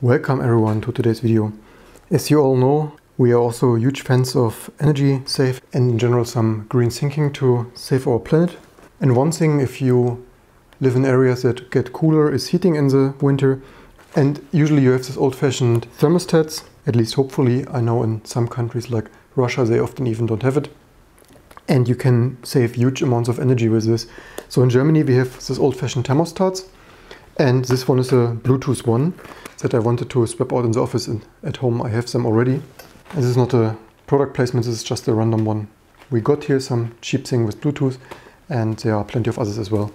Welcome everyone to today's video. As you all know, we are also huge fans of energy save and in general some green thinking to save our planet. And one thing, if you live in areas that get cooler, is heating in the winter. And usually you have this old-fashioned thermostats, at least hopefully. I know in some countries like Russia they often even don't have it. And you can save huge amounts of energy with this. So in Germany we have this old-fashioned thermostats. And this one is a Bluetooth one that I wanted to swap out in the office, and at home I have them already. And this is not a product placement, this is just a random one. We got here some cheap thing with Bluetooth, and there are plenty of others as well.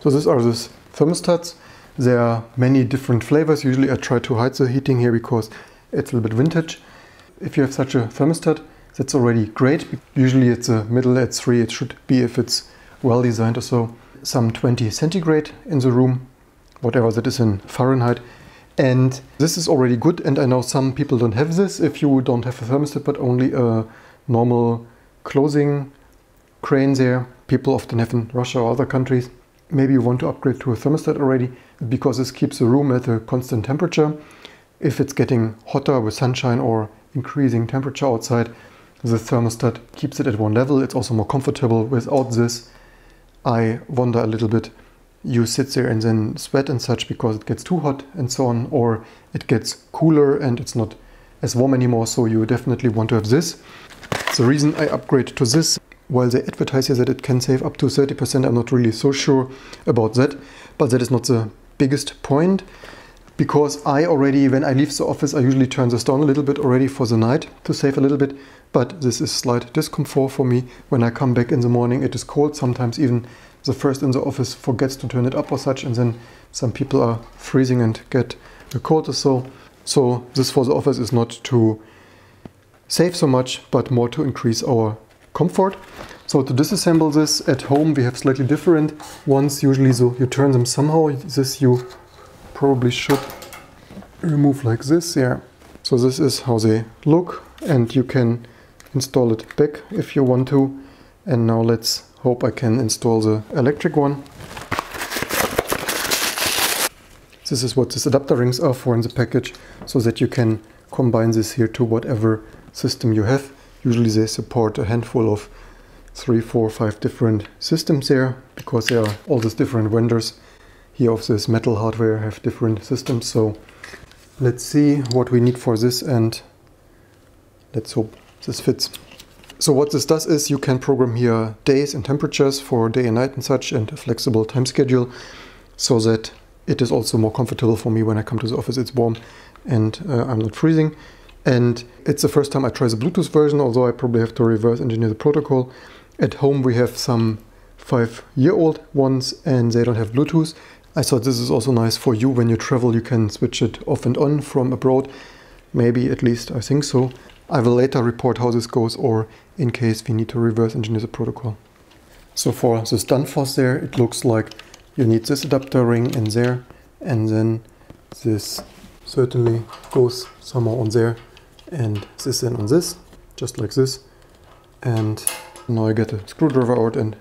So these are these thermostats. There are many different flavors. Usually I try to hide the heating here because it's a little bit vintage. If you have such a thermostat, that's already great. Usually it's a middle at 3, it should be, if it's well designed or so, some 20 centigrade in the room, whatever that is in Fahrenheit. And this is already good, and I know some people don't have this. If you don't have a thermostat but only a normal closing crane there, people often have in Russia or other countries, maybe you want to upgrade to a thermostat already, because this keeps the room at a constant temperature. If it's getting hotter with sunshine or increasing temperature outside, the thermostat keeps it at one level. It's also more comfortable. Without this, I wonder a little bit, you sit there and then sweat and such because it gets too hot and so on, or it gets cooler and it's not as warm anymore, so you definitely want to have this. The reason I upgrade to this, while they advertise here that it can save up to 30%, I'm not really so sure about that, but that is not the biggest point, because I already, when I leave the office, I usually turn this down a little bit already for the night to save a little bit, but this is slight discomfort for me. When I come back in the morning, it is cold, sometimes even the first in the office forgets to turn it up or such, and then some people are freezing and get a cold or so. So this for the office is not to save so much, but more to increase our comfort. So to disassemble this at home, we have slightly different ones usually, so you turn them somehow. This you probably should remove like this, yeah. So this is how they look, and you can install it back if you want to. And now let's hope I can install the electric one. This is what these adapter rings are for in the package, so that you can combine this here to whatever system you have. Usually they support a handful of 3, 4, 5 different systems there, because there are all these different vendors here of this metal hardware have different systems. So let's see what we need for this, and let's hope this fits. So what this does is you can program here days and temperatures for day and night and such, and a flexible time schedule, so that it is also more comfortable for me when I come to the office. It's warm and I'm not freezing. And it's the first time I try the Bluetooth version, although I probably have to reverse engineer the protocol. At home we have some 5-year-old ones and they don't have Bluetooth. I thought this is also nice for you when you travel. You can switch it off and on from abroad. Maybe, at least I think so. I will later report how this goes, or in case we need to reverse engineer the protocol. So for this Danfoss there, it looks like you need this adapter ring in there, and then this certainly goes somewhere on there, and this then on this, just like this. And now I get a screwdriver out, and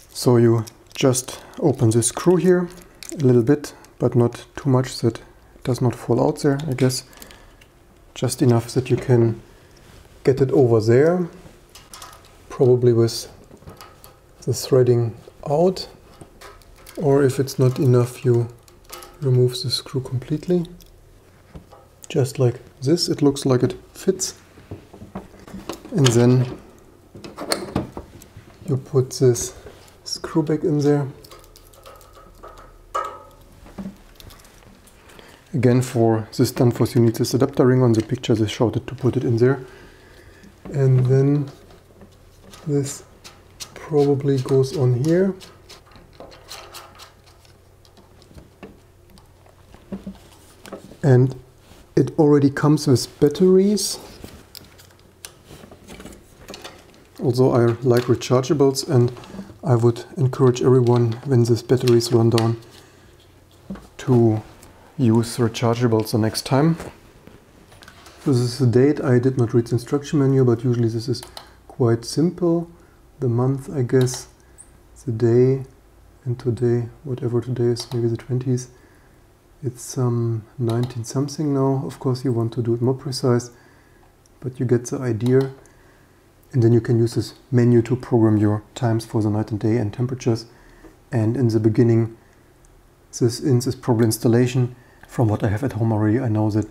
so you just open this screw here a little bit, but not too much that it does not fall out there, I guess. Just enough that you can get it over there, probably with the threading out, or if it's not enough, you remove the screw completely, just like this. It looks like it fits, and then you put this screw back in there. Again, for this Danfoss you need this adapter ring. On the picture they showed it to put it in there. And then this probably goes on here. And it already comes with batteries. Also I like rechargeables, and I would encourage everyone, when these batteries run down, to use rechargeables the next time. This is the date. I did not read the instruction manual, but usually this is quite simple. The month, I guess, the day, and today, whatever today is, maybe the 20th, It's some 19 something now. Of course you want to do it more precise, but you get the idea. And then you can use this menu to program your times for the night and day and temperatures. And in the beginning, in this program installation, from what I have at home already, I know that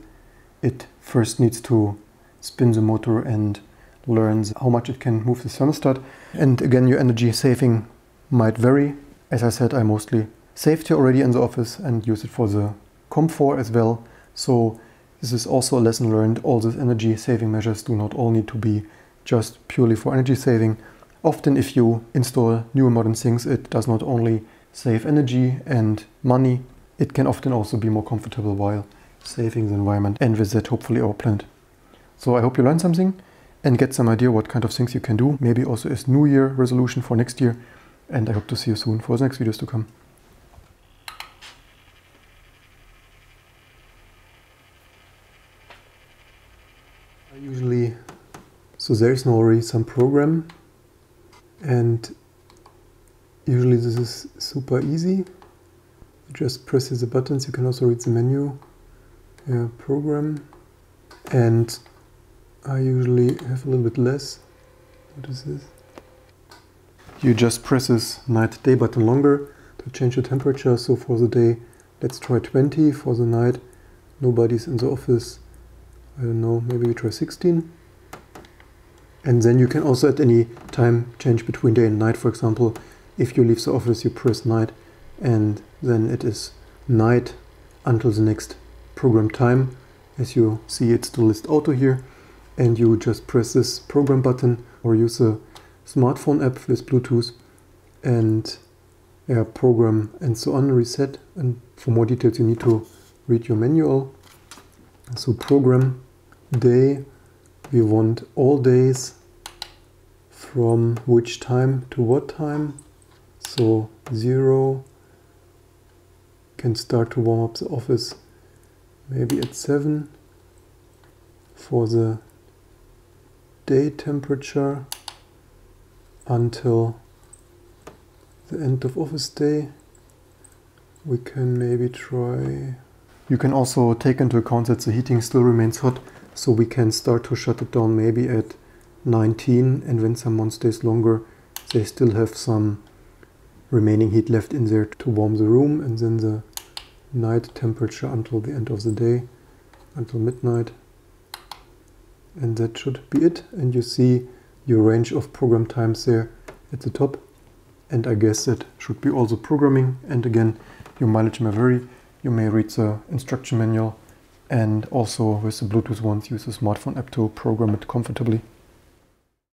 it first needs to spin the motor and learns how much it can move the thermostat. And again, your energy saving might vary. As I said, I mostly saved here already in the office and use it for the comfort as well. So this is also a lesson learned. All these energy saving measures do not all need to be just purely for energy saving. Often if you install newer modern things, it does not only save energy and money, it can often also be more comfortable while saving the environment, and with that hopefully our planet. So I hope you learned something and get some idea what kind of things you can do, maybe also as New Year resolution for next year. And I hope to see you soon for the next videos to come. So there is now already some program, and usually this is super easy. You just press the buttons. You can also read the menu, program, and I usually have a little bit less. What is this? You just press this night day button longer to change the temperature. So for the day, let's try 20. For the night, nobody's in the office. I don't know, maybe we try 16. And then you can also at any time change between day and night. For example, if you leave the office, you press night, and then it is night until the next program time. As you see, it's the list auto here, and you just press this program button or use a smartphone app with Bluetooth and program and so on, reset. And for more details, you need to read your manual. So program day. We want all days from which time to what time. So 0 can start to warm up the office maybe at 7. For the day temperature until the end of office day, we can maybe try. You can also take into account that the heating still remains hot, so we can start to shut it down maybe at 19, and when someone stays longer, they still have some remaining heat left in there to warm the room. And then the night temperature until the end of the day, until midnight. And that should be it. And you see your range of program times there at the top. And I guess that should be also programming. And again, your mileage may vary. You may read the instruction manual, and also with the Bluetooth ones, use the smartphone app to program it comfortably.